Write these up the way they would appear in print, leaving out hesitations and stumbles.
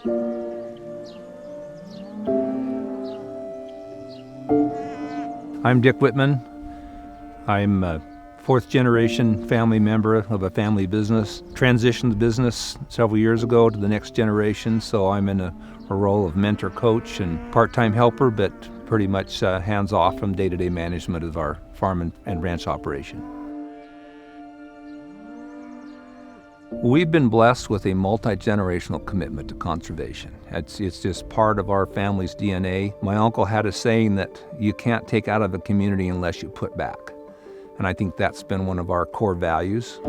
I'm Dick Wittman. I'm a fourth-generation family member of a family business. Transitioned the business several years ago to the next generation, so I'm in a role of mentor, coach, and part-time helper, but pretty much hands-off from day-to-day management of our farm and ranch operation. We've been blessed with a multi-generational commitment to conservation. It's just part of our family's DNA. My uncle had a saying that you can't take out of a community unless you put back. And I think that's been one of our core values.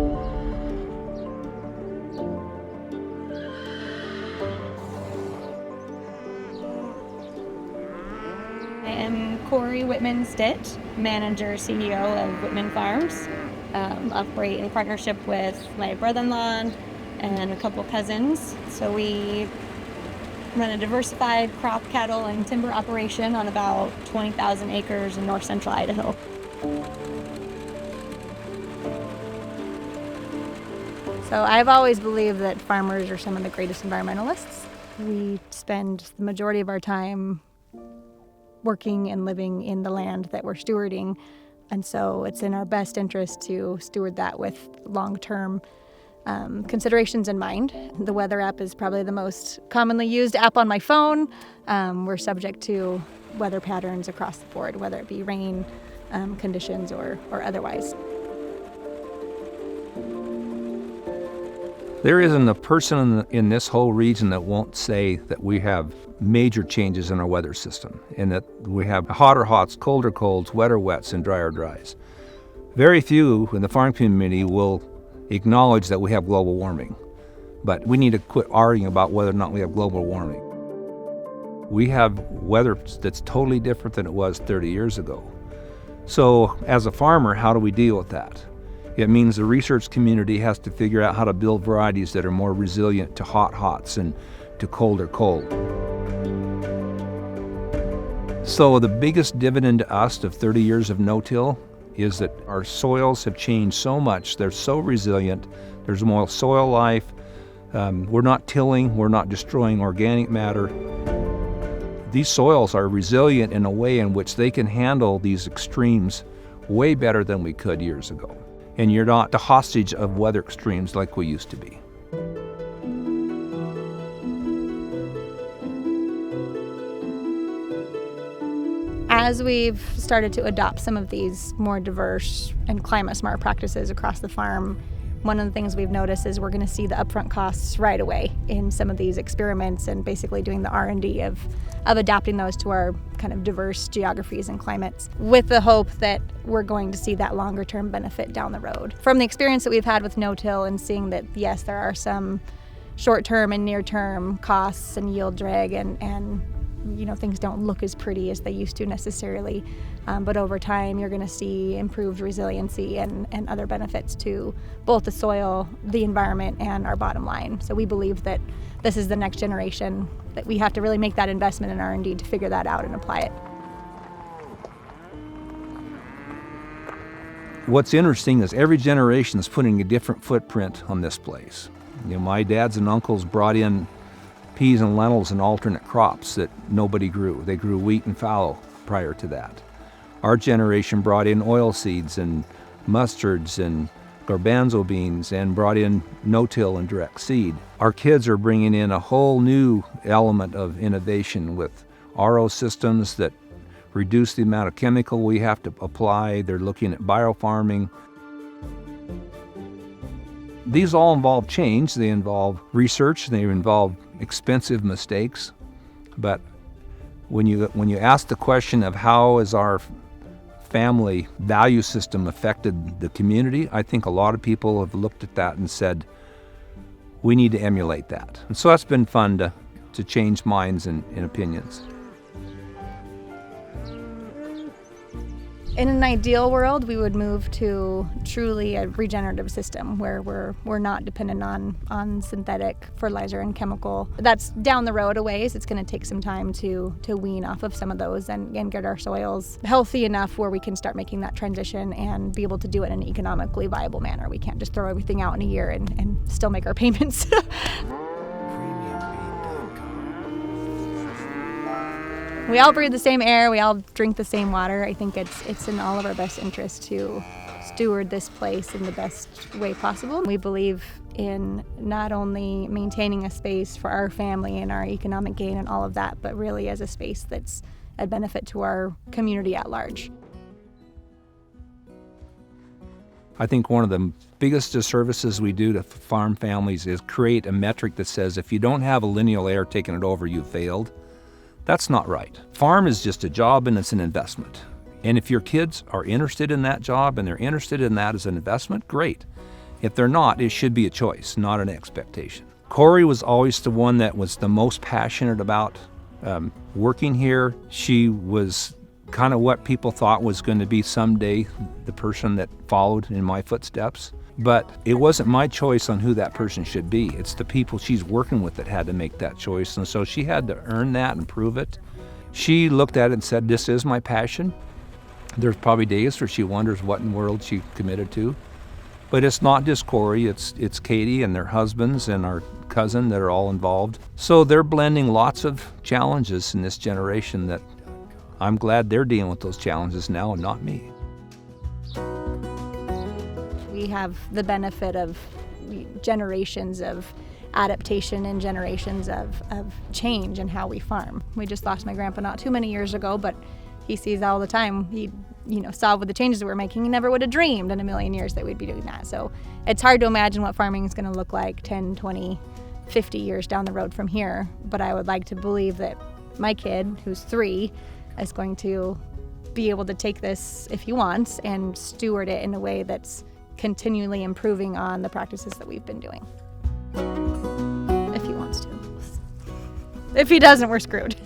I am Cori Wittman Stitt, manager, CEO of Wittman Farms. Operate in partnership with my brother-in-law and a couple cousins. So we run a diversified crop, cattle, and timber operation on about 20,000 acres in north central Idaho. So I've always believed that farmers are some of the greatest environmentalists. We spend the majority of our time working and living in the land that we're stewarding. And so it's in our best interest to steward that with long-term considerations in mind. The weather app is probably the most commonly used app on my phone. We're subject to weather patterns across the board, whether it be rain conditions or otherwise. There isn't a person in this whole region that won't say that we have major changes in our weather system and that we have hotter hots, colder colds, wetter wets, and drier dries. Very few in the farm community will acknowledge that we have global warming, but we need to quit arguing about whether or not we have global warming. We have weather that's totally different than it was 30 years ago. So as a farmer, how do we deal with that? It means the research community has to figure out how to build varieties that are more resilient to hot hots and to colder cold. So the biggest dividend to us of 30 years of no-till is that our soils have changed so much. They're so resilient. There's more soil life. We're not tilling. We're not destroying organic matter. These soils are resilient in a way in which they can handle these extremes way better than we could years ago. And you're not the hostage of weather extremes like we used to be. As we've started to adopt some of these more diverse and climate-smart practices across the farm, one of the things we've noticed is we're going to see the upfront costs right away in some of these experiments and basically doing the R&D of adapting those to our kind of diverse geographies and climates, with the hope that we're going to see that longer-term benefit down the road. From the experience that we've had with no-till and seeing that, yes, there are some short-term and near-term costs and yield drag and you know, things don't look as pretty as they used to necessarily, but over time you're going to see improved resiliency and other benefits to both the soil, the environment, and our bottom line. So we believe that this is the next generation, that we have to really make that investment in R&D to figure that out and apply it. What's interesting is every generation is putting a different footprint on this place. You know, my dads and uncles brought in peas and lentils and alternate crops that nobody grew. They grew wheat and fallow prior to that. Our generation brought in oil seeds and mustards and garbanzo beans and brought in no-till and direct seed. Our kids are bringing in a whole new element of innovation with RO systems that reduce the amount of chemical we have to apply. They're looking at biofarming. These all involve change. They involve research. They involve expensive mistakes. But when you ask the question of how is our family value system affected the community, I think a lot of people have looked at that and said, we need to emulate that. And so that's been fun to change minds and opinions. In an ideal world, we would move to truly a regenerative system where we're not dependent on synthetic fertilizer and chemical. That's down the road a ways. It's going to take some time to wean off of some of those and get our soils healthy enough where we can start making that transition and be able to do it in an economically viable manner. We can't just throw everything out in a year and still make our payments. we all breathe the same air, we all drink the same water. I think it's in all of our best interest to steward this place in the best way possible. We believe in not only maintaining a space for our family and our economic gain and all of that, but really as a space that's a benefit to our community at large. I think one of the biggest disservices we do to farm families is create a metric that says if you don't have a lineal heir taking it over, you've failed. That's not right. Farm is just a job and it's an investment. And if your kids are interested in that job and they're interested in that as an investment, great. If they're not, it should be a choice, not an expectation. Cori was always the one that was the most passionate about working here. She was kind of what people thought was going to be someday the person that followed in my footsteps. But it wasn't my choice on who that person should be. It's the people she's working with that had to make that choice. And so she had to earn that and prove it. She looked at it and said, this is my passion. There's probably days where she wonders what in the world she committed to. But it's not just Cori, it's Katie and their husbands and our cousin that are all involved. So they're blending lots of challenges in this generation that I'm glad they're dealing with those challenges now and not me. We have the benefit of generations of adaptation and generations of change in how we farm. We just lost my grandpa not too many years ago, but he sees all the time. He saw with the changes that we're making. He never would have dreamed in a million years that we'd be doing that. So it's hard to imagine what farming is going to look like 10, 20, 50 years down the road from here. But I would like to believe that my kid, who's 3, is going to be able to take this, if he wants, and steward it in a way that's continually improving on the practices that we've been doing. If he wants to. If he doesn't, we're screwed.